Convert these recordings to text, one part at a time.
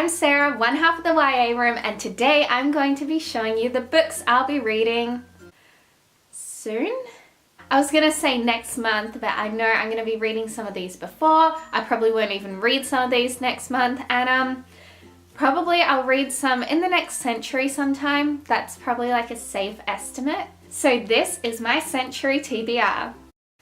I'm Sarah, one half of the YA Room, and today I'm going to be showing you the books I'll be reading soon. I was gonna say next month, but I know I'm gonna be reading some of these before. I probably won't even read some of these next month, and probably I'll read some in the next century sometime. That's probably like a safe estimate. So this is my century TBR.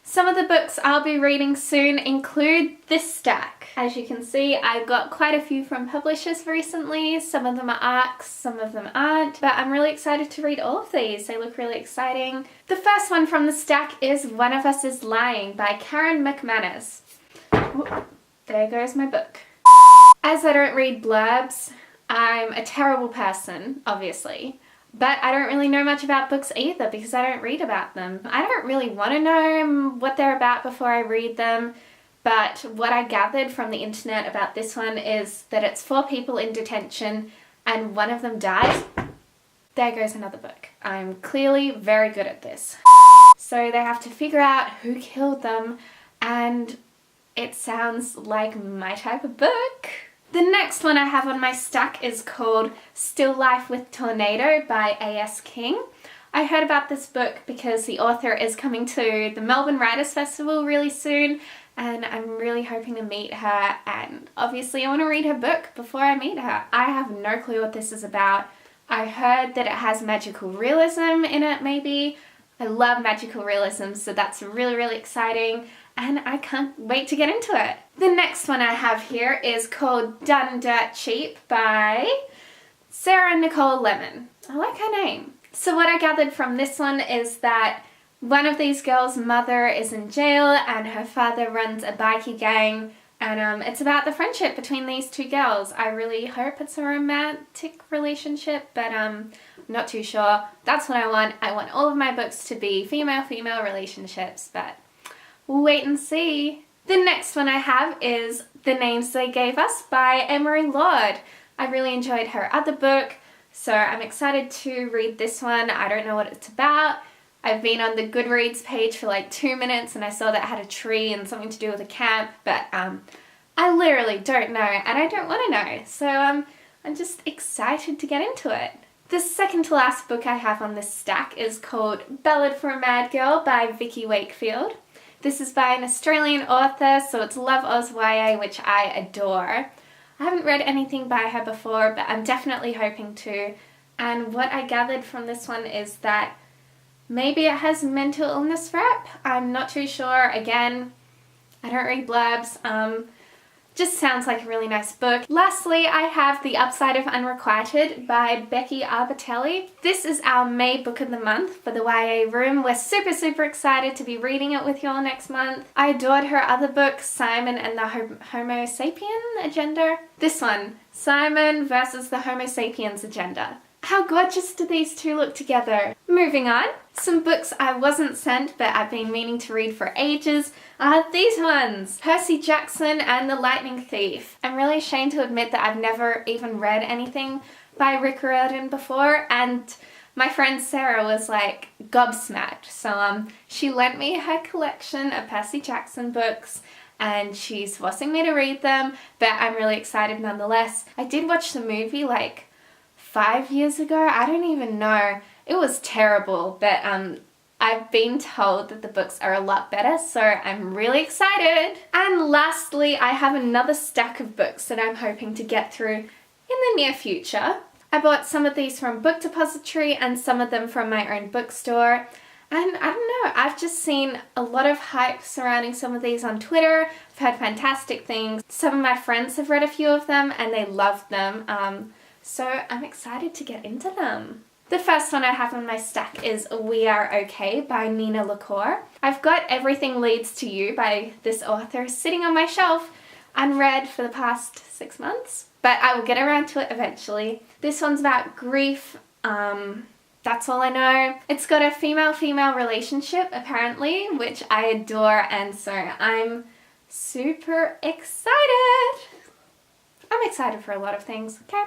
Some of the books I'll be reading soon include this stack. As you can see, I've got quite a few from publishers recently. Some of them are ARCs, some of them aren't, but I'm really excited to read all of these. They look really exciting. The first one from the stack is One of Us is Lying by Karen McManus. Ooh, there goes my book. As I don't read blurbs, I'm a terrible person, obviously. But I don't really know much about books either because I don't read about them. I don't really want to know what they're about before I read them, but what I gathered from the internet about this one is that it's 4 people in detention and one of them dies. There goes another book. I'm clearly very good at this. So they have to figure out who killed them, and it sounds like my type of book. The next one I have on my stack is called Still Life with Tornado by A.S. King. I heard about this book because the author is coming to the Melbourne Writers Festival really soon, and I'm really hoping to meet her, and obviously I want to read her book before I meet her. I have no clue what this is about. I heard that it has magical realism in it maybe. I love magical realism, so that's really exciting, and I can't wait to get into it. The next one I have here is called Done Dirt Cheap by Sarah Nicole Lemon. I like her name. So what I gathered from this one is that one of these girls' mother is in jail and her father runs a bikie gang, and it's about the friendship between these 2 girls. I really hope it's a romantic relationship, but I'm not too sure. That's what I want. I want all of my books to be female-female relationships, but we'll wait and see. The next one I have is The Names They Gave Us by Emery Lord. I really enjoyed her other book, so I'm excited to read this one. I don't know what it's about. I've been on the Goodreads page for like 2 minutes and I saw that it had a tree and something to do with a camp, but I literally don't know and I don't want to know, so I'm just excited to get into it. The second to last book I have on this stack is called Ballad for a Mad Girl by Vicky Wakefield. This is by an Australian author, so it's Love Oz YA, which I adore. I haven't read anything by her before, but I'm definitely hoping to. And what I gathered from this one is that maybe it has mental illness rep. I'm not too sure. Again, I don't read blurbs. Just sounds like a really nice book. Lastly, I have The Upside of Unrequited by Becky Arbatelli. This is our May book of the month for the YA Room. We're super excited to be reading it with you all next month. I adored her other book, Simon and the Homo Sapien Agenda. This one, Simon versus the Homo Sapiens Agenda. How gorgeous do these 2 look together? Moving on, some books I wasn't sent but I've been meaning to read for ages are these ones. Percy Jackson and the Lightning Thief. I'm really ashamed to admit that I've never even read anything by Rick Riordan before, and my friend Sarah was like gobsmacked. So she lent me her collection of Percy Jackson books and she's forcing me to read them, but I'm really excited nonetheless. I did watch the movie like 5 years ago. I don't even know. It was terrible, but I've been told that the books are a lot better, so I'm really excited. And lastly, I have another stack of books that I'm hoping to get through in the near future. I bought some of these from Book Depository and some of them from my own bookstore. And I don't know, I've just seen a lot of hype surrounding some of these on Twitter. I've heard fantastic things. Some of my friends have read a few of them and they loved them. So I'm excited to get into them. The first one I have on my stack is We Are Okay by Nina LaCour. I've got Everything Leads to You by this author sitting on my shelf unread for the past 6 months, but I will get around to it eventually. This one's about grief. That's all I know. It's got a female-female relationship apparently, which I adore, and so I'm super excited. I'm excited for a lot of things, okay?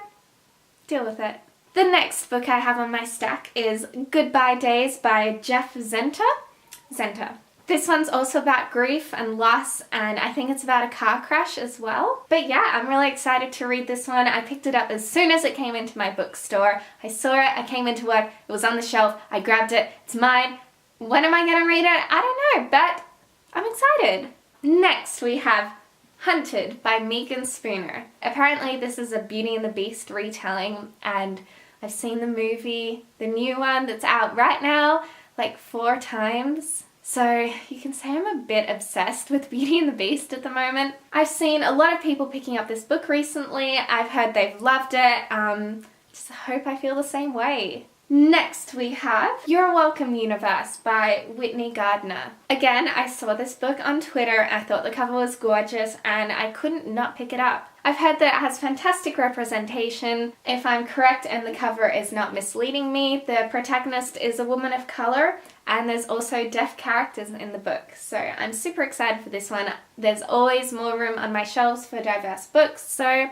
Deal with it. The next book I have on my stack is Goodbye Days by Jeff Zenta. This one's also about grief and loss, and I think it's about a car crash as well. But yeah, I'm really excited to read this one. I picked it up as soon as it came into my bookstore. I saw it, I came into work, it was on the shelf, I grabbed it, it's mine. When am I gonna read it? I don't know, but I'm excited. Next we have Hunted by Megan Spooner. Apparently this is a Beauty and the Beast retelling, and I've seen the movie, the new one that's out right now, like 4 times. So you can say I'm a bit obsessed with Beauty and the Beast at the moment. I've seen a lot of people picking up this book recently. I've heard they've loved it. Just hope I feel the same way. Next we have You're Welcome Universe by Whitney Gardner. Again, I saw this book on Twitter. I thought the cover was gorgeous and I couldn't not pick it up. I've heard that it has fantastic representation. If I'm correct and the cover is not misleading me, the protagonist is a woman of color and there's also deaf characters in the book. So I'm super excited for this one. There's always more room on my shelves for diverse books, so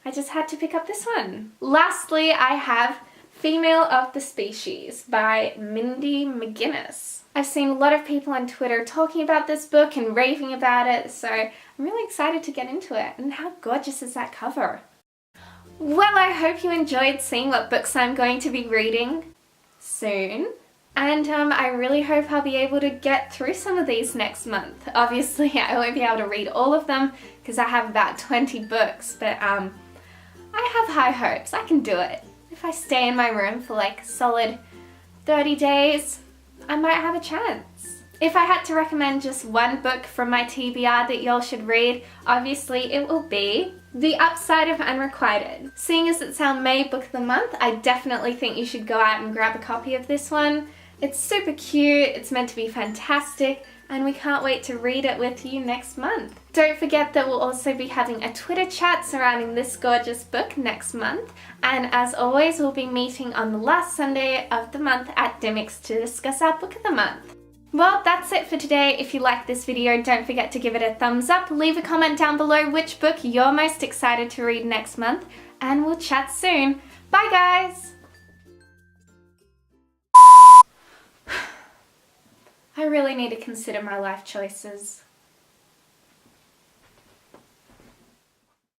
I just had to pick up this one. Lastly, I have Female of the Species by Mindy McGinnis. I've seen a lot of people on Twitter talking about this book and raving about it, so I'm really excited to get into it. And how gorgeous is that cover? Well, I hope you enjoyed seeing what books I'm going to be reading soon. And I really hope I'll be able to get through some of these next month. Obviously, I won't be able to read all of them because I have about 20 books, but I have high hopes. I can do it. If I stay in my room for like a solid 30 days, I might have a chance. If I had to recommend just one book from my TBR that y'all should read, obviously it will be The Upside of Unrequited. Seeing as it's our May book of the month, I definitely think you should go out and grab a copy of this one. It's super cute, it's meant to be fantastic, and we can't wait to read it with you next month. Don't forget that we'll also be having a Twitter chat surrounding this gorgeous book next month, and as always we'll be meeting on the last Sunday of the month at Dymocks to discuss our book of the month. Well, that's it for today. If you liked this video, don't forget to give it a thumbs up, leave a comment down below which book you're most excited to read next month, and we'll chat soon. Bye guys! I really need to consider my life choices.